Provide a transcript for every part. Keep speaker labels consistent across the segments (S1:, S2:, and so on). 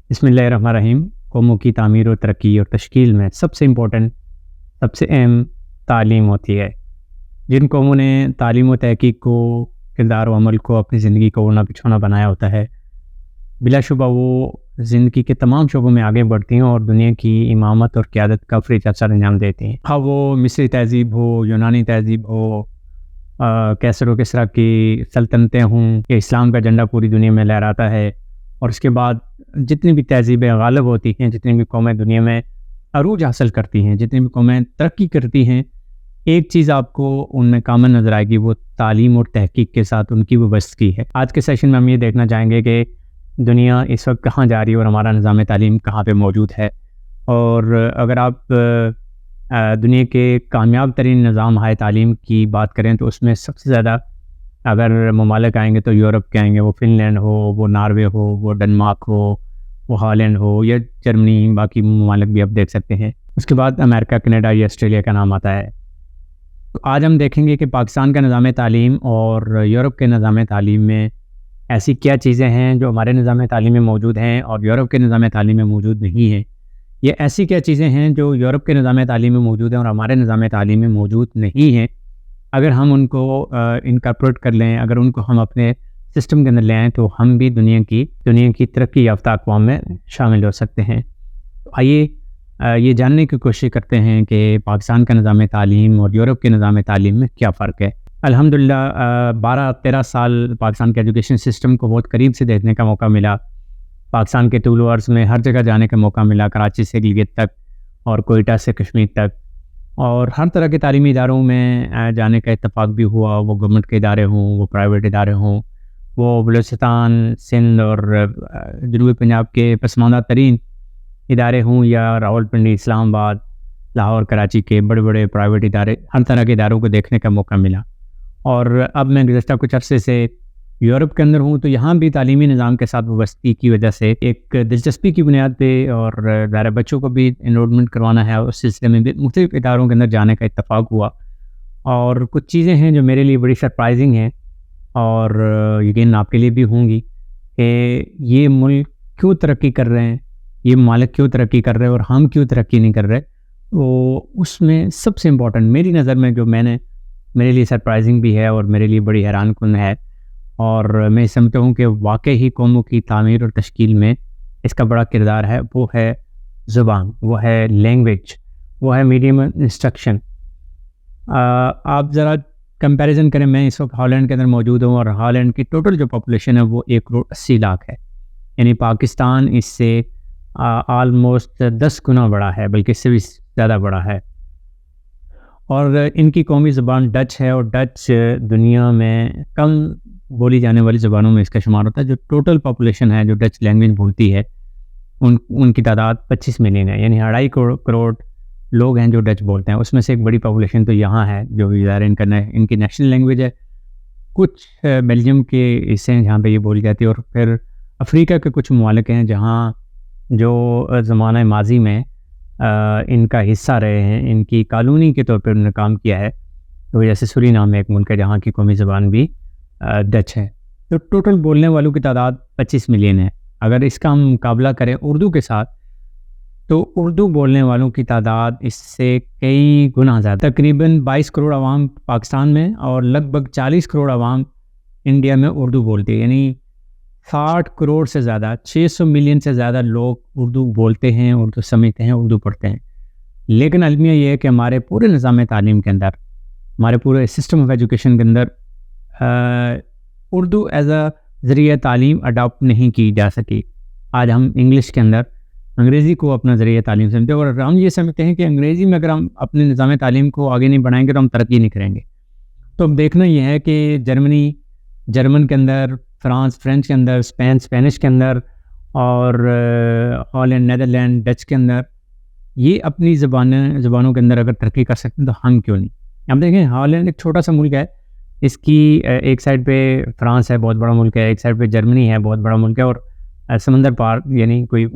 S1: बिस्मिल्लाहिर्रहमानिर्रहीम। कौमों की तामीर और तरक्की और तश्कील में सबसे इम्पोर्टेंट, सबसे अहम तालीम होती है। जिन कौमों ने तालीम और तहकीक को, किरदार और अमल को अपनी ज़िंदगी का ओढ़ना बिछौना बनाया होता है, बिलाशुबा वो ज़िंदगी के तमाम शोबों में आगे बढ़ती हैं और दुनिया की इमामत और क़यादत का फ़रीज़ सर अंजाम देती हैं। हाँ, वो मिस्री तहज़ीब हो, यूनानी तहज़ीब हो, कैसर व किस्रा की सल्तनतें हों, या इस्लाम का झंडा पूरी दुनिया में लहराता है। और उसके बाद जितनी भी तहज़ीबें गालिब होती हैं, जितनी भी कौमें दुनिया में अरूज हासिल करती हैं, जितनी भी कौमें तरक्की करती हैं, एक चीज़ आपको उनमें कॉमन नज़र आएगी, वो तालीम और तहकीक के साथ उनकी वाबस्तगी है। आज के सेशन में हम ये देखना चाहेंगे कि दुनिया इस वक्त कहाँ जा रही है और हमारा निज़ाम तालीम कहाँ पे मौजूद है। और अगर आप दुनिया के कामयाब तरीन निज़ाम हाई तालीम की बात करें तो उसमें सबसे ज़्यादा अगर ममालिक आएंगे तो यूरोप के आएंगे। वो फ़िनलैंड हो, वो नॉर्वे हो, वो डेनमार्क हो, वो हॉलैंड हो, या जर्मनी, बाकी ममालिक भी आप देख सकते हैं। उसके बाद अमेरिका, कनाडा या ऑस्ट्रेलिया का नाम आता है। तो आज हम देखेंगे कि पाकिस्तान का निज़ाम तालीम और यूरोप के निज़ाम तालीम में ऐसी क्या चीज़ें हैं जो हमारे निज़ाम तालीम में मौजूद हैं और यूरोप के निज़ाम तालीम में मौजूद नहीं हैं। ये ऐसी क्या चीज़ें हैं जो यूरोप के निज़ाम तालीम में मौजूद हैं और हमारे निज़ाम तालीम में मौजूद नहीं हैं। अगर हम उनको इनकॉर्पोरेट कर लें, अगर उनको हम अपने सिस्टम के अंदर ले आएँ, तो हम भी दुनिया की तरक्की याफ्ता अक़वाम में शामिल हो सकते हैं। तो आइए ये जानने की कोशिश करते हैं कि पाकिस्तान का निज़ाम तालीम और यूरोप के निज़ाम तालीम में क्या फ़र्क है। अल्हम्दुलिल्लाह 12-13 साल पाकिस्तान के एजुकेशन सिस्टम को बहुत करीब से देखने का मौका मिला। पाकिस्तान के टूल वर्स में हर जगह जाने का मौका मिला, कराची से गिलगित तक और कोयटा से कश्मीर तक, और हर तरह के तालीमी इदारों में जाने का इत्तफ़ाक़ भी हुआ। वो गवर्नमेंट के इदारे हों, वो प्राइवेट इदारे हों, वो बलूचिस्तान, सिंध और जनूबी पंजाब के पसमानदा तरीन इदारे हों, या रावलपिंडी, इस्लामाबाद, लाहौर, कराची के बड़े बड़े प्राइवेट इदारे, हर तरह के इदारों को देखने का मौका मिला। और अब मैं गुज़श्ता कुछ अरसे से यूरोप के अंदर हूँ, तो यहाँ भी तालीमी निज़ाम के साथ वाबस्तगी की वजह से एक दिलचस्पी की बुनियाद पे और ज़ाहिर बच्चों को भी एनरोलमेंट करवाना है, उस सिलसिले में भी मुख्तलिफ़ इदारों के अंदर जाने का इत्तफ़ाक़ हुआ। और कुछ चीज़ें हैं जो मेरे लिए बड़ी सरप्राइजिंग हैं और यकीन आपके लिए भी होंगी कि ये मुल्क क्यों तरक्की कर रहे हैं, ये ममालिक क्यों तरक्की कर रहे हैं और हम क्यों तरक्की नहीं कर रहे। तो उसमें सबसे इम्पोर्टेंट मेरी नज़र में जो मेरे लिए सरप्राइजिंग भी है और मेरे लिए बड़ी हैरानकुन है, और मैं समझता हूँ कि वाकई ही कौमों की तामीर और तश्कील में इसका बड़ा किरदार है, वो है ज़ुबान, वो है लैंग्वेज, वो है मीडियम इंस्ट्रक्शन। आप ज़रा कंपैरिजन करें, मैं इस वक्त हॉलैंड के अंदर मौजूद हूँ और हॉलैंड की टोटल जो पॉपुलेशन है वो 1,80,00,000 है। यानी पाकिस्तान इससे आलमोस्ट 10 गुना बड़ा है, बल्कि इससे भी ज़्यादा बड़ा है। और इनकी कौमी ज़ुबान डच है, और डच दुनिया में कम बोली जाने वाली ज़ुबानों में इसका शुमार होता है। जो टोटल पॉपुलेशन है जो डच लैंग्वेज बोलती है, उनकी तादाद 25 मिलियन है, यानी 2.5 करोड़ लोग हैं जो डच बोलते हैं। उसमें से एक बड़ी पॉपुलेशन तो यहाँ है जो इनकी नेशनल लैंग्वेज है। कुछ बेल्जियम के हिस्से हैं जहाँ पे ये बोली जाती है, और फिर अफ्रीका के कुछ ममालिक हैं जहाँ जो ज़माना माजी में इनका हिस्सा रहे हैं, इनकी कॉलोनी के तौर पर उन्होंने काम किया है। तो जैसे सूरीनाम में एक मुल्क है जहाँ की कौमी ज़बान भी डच है। तो टोटल बोलने वालों की तादाद 25 मिलियन है। अगर इसका हम मुकाबला करें उर्दू के साथ, तो उर्दू बोलने वालों की तादाद इससे कई गुना ज़्यादा, तकरीबन 22 करोड़ आवाम पाकिस्तान में और लगभग 40 करोड़ आवाम इंडिया में उर्दू बोलती है। यानी 60 करोड़ से ज़्यादा, 600 मिलियन से ज़्यादा लोग उर्दू बोलते हैं, उर्दू समझते हैं, उर्दू पढ़ते हैं। लेकिन अलमिया ये है कि हमारे पूरे निज़ाम तालीम के अंदर, हमारे पूरे सिस्टम ऑफ एजुकेशन के अंदर उर्दू एज़ अ ज़रिया तालीम अडॉप्ट नहीं की जा सकी। आज हम इंग्लिश के अंदर अंग्रेज़ी को अपना ज़रिया तालीम समझते हैं, और हम ये समझते हैं कि अंग्रेज़ी में अगर हम अपने निज़ाम तालीम को आगे नहीं बढ़ाएंगे तो हम तरक्की नहीं करेंगे। तो अब देखना यह है कि जर्मन के अंदर, फ्रेंच के अंदर, स्पेनिश के अंदर, और हॉलैंड, नीदरलैंड, डच के अंदर, ये अपनी ज़बानों के अंदर अगर तरक्की कर सकते हैं तो हम क्यों नहीं। अब देखें, हॉलैंड एक छोटा सा मुल्क है, इसकी एक साइड पे फ्रांस है, बहुत बड़ा मुल्क है, एक साइड पे जर्मनी है, बहुत बड़ा मुल्क है, और समंदर पार यानी कोई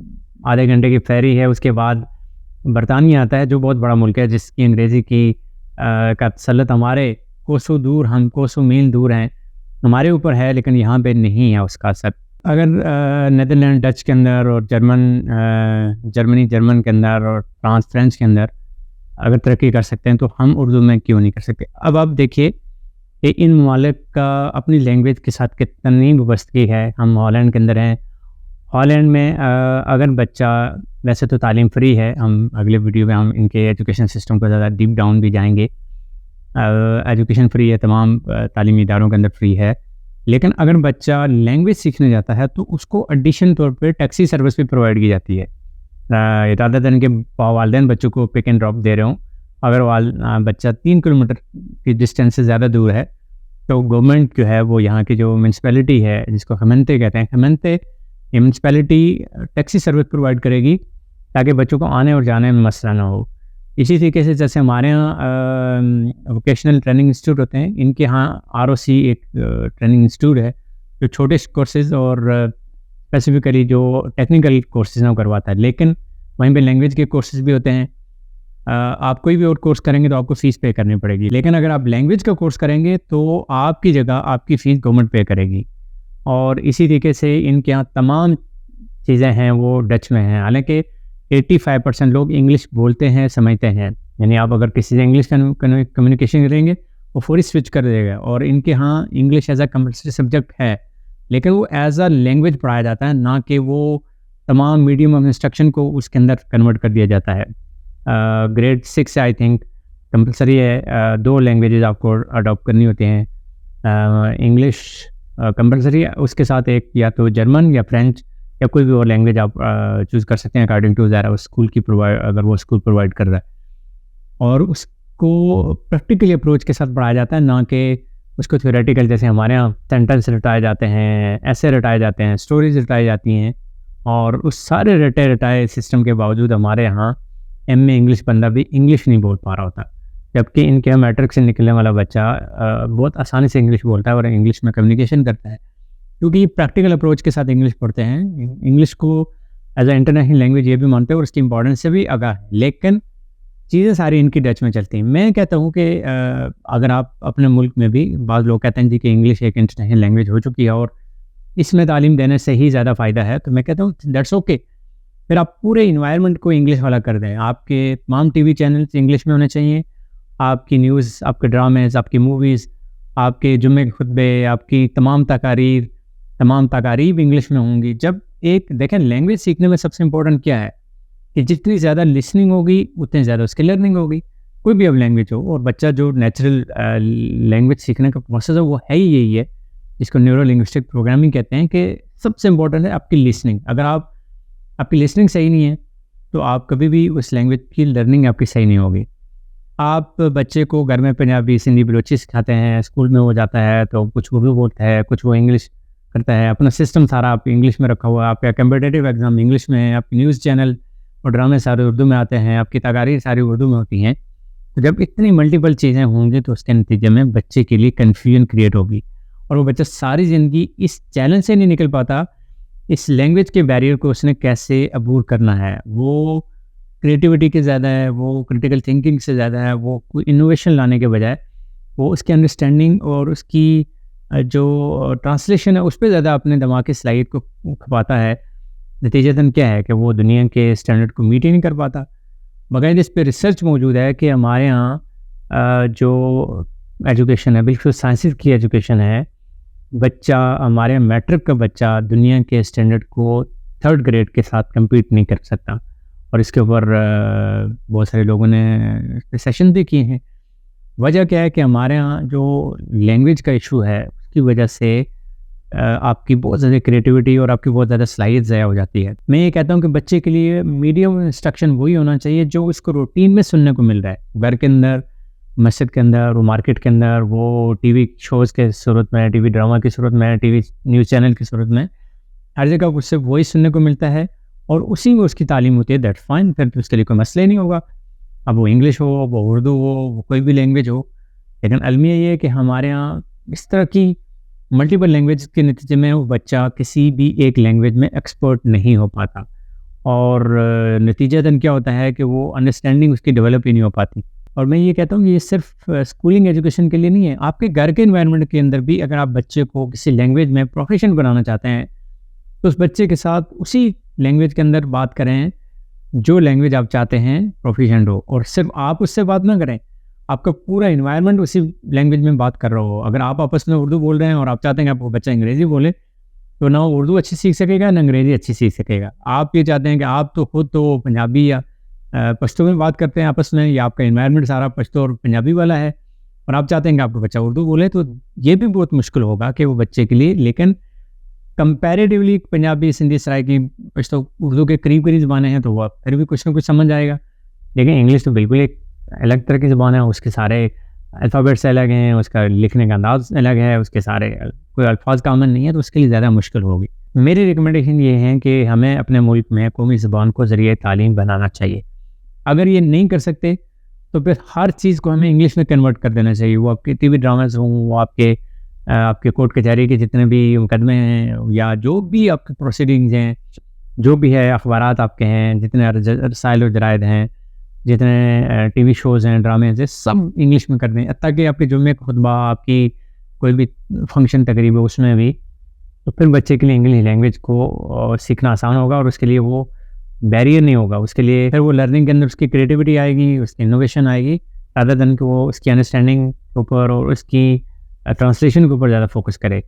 S1: आधे घंटे की फेरी है, उसके बाद बरतानिया आता है जो बहुत बड़ा मुल्क है, जिसकी अंग्रेज़ी की का तसल्लुत हमारे कोसों दूर, हम कोसों मील दूर हैं, हमारे ऊपर है, लेकिन यहाँ पे नहीं है उसका असर। अगर नीदरलैंड डच के अंदर और जर्मनी जर्मन के अंदर और फ्रांस फ्रेंच के अंदर अगर तरक्की कर सकते हैं तो हम उर्दू में क्यों नहीं कर सकते। अब आप देखिए कि इन ममालिक का अपनी लैंग्वेज के साथ कितनी वाबस्तगी है। हम हॉलैंड के अंदर हैं, हॉलैंड में अगर बच्चा, वैसे तो तालीम फ्री है, हम अगले वीडियो में हम इनके एजुकेशन सिस्टम को ज़्यादा डीप डाउन भी जाएंगे। एजुकेशन फ्री है, तमाम तालीमी इदारों के अंदर फ्री है, लेकिन अगर बच्चा लैंग्वेज सीखने जाता है तो उसको एडिशन तौर पे टैक्सी सर्विस भी प्रोवाइड की जाती है। रादर देन के वालिदैन बच्चों को पिक एंड ड्रॉप दे रहे हों, अगर बच्चा 3 किलोमीटर की डिस्टेंस से ज़्यादा दूर है तो गवर्नमेंट जो है वो यहाँ की जो म्यूनसिपैलिटी है, जिसको खमनते कहते हैं, खमनते ये म्यूनसिपैलिटी टैक्सी सर्विस प्रोवाइड करेगी ताकि बच्चों को आने और जाने में मसला ना हो। इसी तरीके से जैसे हमारे यहाँ वोकेशनल ट्रेनिंग इंस्टीट्यूट होते हैं, इनके यहाँ ROC एक ट्रेनिंग इंस्टीट्यूट है जो छोटे कोर्सेज़ और स्पेसिफिकली जो टेक्निकल कोर्सेज हैं वो करवाता है, लेकिन वहीं पे लैंग्वेज के कोर्सेज भी होते हैं। आप कोई भी और कोर्स करेंगे तो आपको फ़ीस पे करनी पड़ेगी, लेकिन अगर आप लैंग्वेज का कोर्स करेंगे तो आपकी जगह आपकी फ़ीस गवर्नमेंट पे करेगी। और इसी तरीके से इनके यहाँ तमाम चीज़ें हैं वो डच में हैं, हालांकि 85% लोग इंग्लिश बोलते हैं, समझते हैं, यानी आप अगर किसी से इंग्लिश कम्युनिकेशन करेंगे वो फौरी स्विच कर देगा। और इनके यहाँ English as a compulsory subject है, लेकिन वो एज अ लैंग्वेज पढ़ाया जाता है, ना कि वो तमाम मीडियम ऑफ इंस्ट्रक्शन को उसके अंदर कन्वर्ट कर दिया जाता है। ग्रेड 6 से आई थिंक कंपल्सरी है, 2 लैंग्वेजेस आपको अडॉप्ट करनी होती हैं। इंग्लिश कंपल्सरी है, उसके साथ एक या तो जर्मन या फ्रेंच या कोई भी और लैंग्वेज आप चूज़ कर सकते हैं अकॉर्डिंग टू ज़रा उस स्कूल की अगर वो स्कूल प्रोवाइड कर रहा है। और उसको प्रैक्टिकली अप्रोच के साथ पढ़ाया जाता है, ना कि उसको थ्योरेटिकल, जैसे हमारे यहाँ सेंटेंस रटाए जाते हैं, ऐसे रटाए जाते हैं, स्टोरीज रटाई जाती हैं। और उस सारे रटाए सिस्टम के बावजूद हमारे यहाँ MA इंग्लिश बंदा भी इंग्लिश नहीं बोल पा रहा होता, जबकि इनके यहाँ मैट्रिक से निकलने वाला बच्चा बहुत आसानी से इंग्लिश बोलता है और इंग्लिश में कम्युनिकेशन करता है, क्योंकि ये प्रैक्टिकल अप्रोच के साथ इंग्लिश पढ़ते हैं। इंग्लिश को एज अ इंटरनेशनल लैंग्वेज ये भी मानते हैं और उसकी इंपॉर्टेंस से भी आगाह है, लेकिन चीज़ें सारी इनकी डच में चलती हैं। मैं कहता हूँ कि अगर आप अपने मुल्क में भी, बाज़ लोग कहते हैं जी कि इंग्लिश एक इंटरनेशनल लैंग्वेज हो चुकी है और इसमें तालीम देने से ही ज़्यादा फ़ायदा है, तो मैं कहता हूँ दैट्स ओके। फिर आप पूरे इन्वायरमेंट को इंग्लिश वाला कर दें। आपके तमाम TV चैनल्स इंग्लिश में होने चाहिए, आपकी न्यूज़, आपके ड्रामेज़, आपकी मूवीज़, आपके जुम्मे के खुतबे, आपकी तमाम तकारीब इंग्लिश में होंगी। जब एक देखें, लैंग्वेज सीखने में सबसे इम्पोर्टेंट क्या है कि जितनी ज़्यादा लिसनिंग होगी उतनी ज़्यादा उसकी लर्निंग होगी। कोई भी अब लैंग्वेज हो, और बच्चा जो नेचुरल लैंग्वेज सीखने का प्रोसेस है वो है ही यही है, जिसको न्यूरो लिंग्विस्टिक प्रोग्रामिंग कहते हैं, कि सबसे इम्पोर्टेंट है आपकी लिसनिंग। अगर आपकी लिसनिंग सही नहीं है तो आप कभी भी उस लैंग्वेज की लर्निंग आपकी सही नहीं होगी। आप बच्चे को घर में पंजाबी, सिंधी, बलोची सिखाते हैं, स्कूल में वो जाता है तो कुछ उर्दू बोलता है, कुछ वो इंग्लिश करता है, अपना सिस्टम सारा आप इंग्लिश में रखा हुआ है, आपका कम्पिटिटिव एग्जाम इंग्लिश में है, आपकी न्यूज़ चैनल और ड्रामे सारे उर्दू में आते हैं, आपकी तकारीर सारी उर्दू में होती हैं। तो जब इतनी मल्टीपल चीज़ें होंगी तो उसके नतीजे में बच्चे के लिए कन्फ्यूजन क्रिएट होगी और वो बच्चा सारी ज़िंदगी इस चैलेंज से नहीं निकल पाता। इस लैंग्वेज के बैरियर को उसने कैसे अबूर करना है, वो क्रिएटिविटी के ज़्यादा है, वो क्रिटिकल थिंकिंग से ज़्यादा है, वो कोई इनोवेशन लाने के बजाय वो उसकी अंडरस्टैंडिंग और उसकी जो ट्रांसलेशन है उस पर ज़्यादा अपने दिमाग की सलाहियत को खपाता है। नतीजतन क्या है कि वो दुनिया के स्टैंडर्ड को मीट ही नहीं कर पाता। बगैर इस पर रिसर्च मौजूद है कि हमारे यहाँ जो एजुकेशन है, बिल्कुल साइंस की एजुकेशन है, बच्चा, हमारे मैट्रिक का बच्चा दुनिया के स्टैंडर्ड को 3rd ग्रेड के साथ कम्पीट नहीं कर सकता। और इसके ऊपर बहुत सारे लोगों ने सेशन भी किए हैं। वजह क्या है कि हमारे यहाँ जो लैंग्वेज का इशू है उसकी वजह से आपकी बहुत ज़्यादा क्रिएटिविटी और आपकी बहुत ज़्यादा सलाहियत ज़ाया हो जाती है। मैं ये कहता हूँ कि बच्चे के लिए मीडियम इंस्ट्रक्शन वही होना चाहिए जो उसको रूटीन में सुनने को मिल रहा है, घर के अंदर, मस्जिद के अंदर, वो मार्केट के अंदर, वो TV शोज़ के सूरत में, TV ड्रामा की सूरत में, TV न्यूज़ चैनल की सूरत में, हर जगह उससे वही सुनने को मिलता है और उसी में उसकी तालीम होती है। दैट्स फाइन, फिर तो उसके लिए कोई मसला ही नहीं होगा। अब वो इंग्लिश हो, वो उर्दू हो, वो कोई भी लैंग्वेज हो। लेकिन अलमिया ये है कि हमारे यहाँ इस तरह की मल्टीपल लैंग्वेज के नतीजे में वो बच्चा किसी भी एक लैंग्वेज में एक्सपर्ट नहीं हो पाता और नतीजतन क्या होता है कि वो अंडरस्टैंडिंग उसकी डेवलप ही नहीं हो पाती। और मैं ये कहता हूँ कि ये सिर्फ स्कूलिंग एजुकेशन के लिए नहीं है, आपके घर के एनवायरनमेंट के अंदर भी अगर आप बच्चे को किसी लैंग्वेज में प्रोफेशन बनाना चाहते हैं, तो उस बच्चे के साथ उसी लैंग्वेज के अंदर बात करें जो लैंग्वेज आप चाहते हैं प्रोफिशिएंट हो, और सिर्फ आप उससे बात ना करें, आपका पूरा इन्वायरमेंट उसी लैंग्वेज में बात कर रहा हो। अगर आप आपस में उर्दू बोल रहे हैं और आप चाहते हैं कि आपको बच्चा अंग्रेज़ी बोले, तो ना वो उर्दू अच्छी सीख सकेगा, ना अंग्रेज़ी अच्छी सीख सकेगा। आप ये चाहते हैं कि आप तो खुद तो पंजाबी या पश्तो में बात करते हैं आपस में, या आपका इन्वायरमेंट सारा पश्तो और पंजाबी वाला है, और आप चाहते हैं कि आपका बच्चा उर्दू बोले, तो ये भी बहुत मुश्किल होगा कि वो बच्चे के लिए। लेकिन कंपैरेटिवली पंजाबी, सिंधी, सराइकी, पश्तो, उर्दू के करीब-करीब ज़बानें हैं, तो वो फिर भी कुछ ना कुछ समझ आएगा। लेकिन इंग्लिश तो बिल्कुल एक अलग तरह की ज़बान है, उसके सारे अल्फ़ाबेट्स अलग हैं, उसका लिखने का अंदाज़ अलग है, उसके सारे कोई अल्फ़ाज़ कॉमन नहीं है, तो उसके लिए ज़्यादा मुश्किल होगी। मेरी रिकमेंडेशन ये है कि हमें अपने मुल्क में कौमी ज़बान को ज़रिए तालीम बनाना चाहिए। अगर ये नहीं कर सकते, तो फिर हर चीज़ को हमें इंग्लिश में कन्वर्ट कर देना चाहिए। वो आपके टीवी ड्रामाज़ हों, वो आपके कोर्ट कचहरी के जितने भी मुकदमे हैं, या जो भी आपके प्रोसीडिंग्स हैं, जो भी है, अखबारात आपके हैं, जितने रसाइल और जराइद हैं, जितने टीवी शोज़ हैं, ड्रामेज़ हैं, सब इंग्लिश में कर दें। हत्ता कि आपके जुम्मे का खुतबा, आपकी कोई भी फंक्शन तकरीब है, उसमें भी, तो फिर बच्चे के लिए इंग्लिश लैंग्वेज को सीखना आसान होगा, और उसके लिए वो बैरियर नहीं होगा। उसके लिए फिर वो लर्निंग के अंदर उसकी क्रिएटिविटी आएगी, उसकी इनोवेशन आएगी, रादर देन कि वो उसकी अंडरस्टैंडिंग के ऊपर और उसकी ट्रांसलेशन के ऊपर ज़्यादा फोकस करे।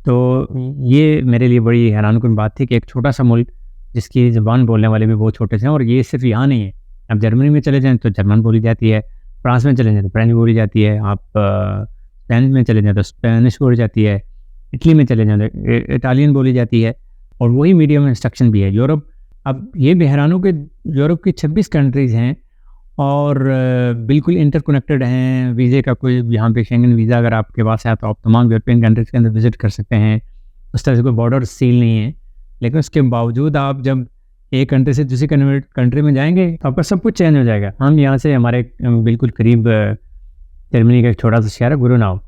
S1: तो ये मेरे लिए बड़ी हैरानकुन बात थी कि एक छोटा सा मुल्क जिसकी ज़बान बोलने वाले भी बहुत छोटे से हैं, और ये सिर्फ यहाँ नहीं है। आप जर्मनी में चले जाएँ तो जर्मन बोली जाती है, फ्रांस में चले जाएँ तो फ्रेंच बोली जाती है, आप स्पेन में चले जाएँ तो स्पेनिश बोली जाती है, इटली में चले जाएँ तो इटालियन बोली जाती है, और वही मीडियम इंस्ट्रक्शन भी है। यूरोप, अब ये भी हैरान हो कि यूरोप की 26 कंट्रीज़ हैं, और बिल्कुल इंटरकनेक्टेड हैं। वीज़े का कोई यहाँ पे शेंगन वीज़ा अगर आपके पास है, तो आप तमाम यूरोपियन कंट्रीज़ के अंदर विज़िट कर सकते हैं। उस तरह से कोई बॉर्डर सील नहीं है। लेकिन उसके बावजूद आप जब एक कंट्री से दूसरी कंट्री में जाएँगे, तो आपका सब कुछ चेंज हो जाएगा। हम यहाँ से, हमारे बिल्कुल करीब जर्मनी का एक छोटा सा शहर है गुरुनाव,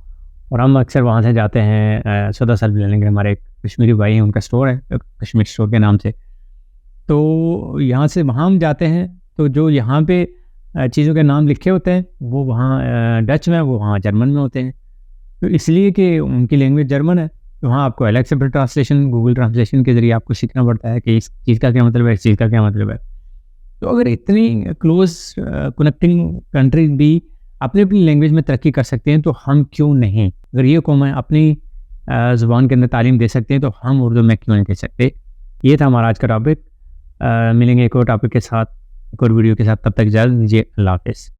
S1: और हम अक्सर वहाँ से जाते हैं सौदा साल लेने के। हमारे एक कश्मीरी भाई हैं, उनका स्टोर है कश्मीर स्टोर के नाम से। तो यहाँ से वहाँ हम जाते हैं, तो जो यहाँ पे चीज़ों के नाम लिखे होते हैं, वो वहाँ डच में, वो वहाँ जर्मन में होते हैं। तो इसलिए कि उनकी लैंग्वेज जर्मन है, तो वहाँ आपको अलग से फिर ट्रांसलेशन, गूगल ट्रांसलेशन के ज़रिए आपको सीखना पड़ता है कि इस चीज़ का क्या मतलब है, इस चीज़ का क्या मतलब है। तो अगर इतनी क्लोज कनेक्टिंग कंट्रीज भी अपनी अपनी लैंग्वेज में तरक्की कर सकते हैं, तो हम क्यों नहीं? अगर ये कौमें अपनी ज़ुबान के अंदर तालीम दे सकते हैं, तो हम उर्दू में क्यों नहीं दे सकते? ये था हमारा आज का टॉपिक। मिलेंगे एक और टॉपिक के साथ, एक और वीडियो के साथ। तब तक इजाज़त दीजिए। अल्लाह हाफ़िज़।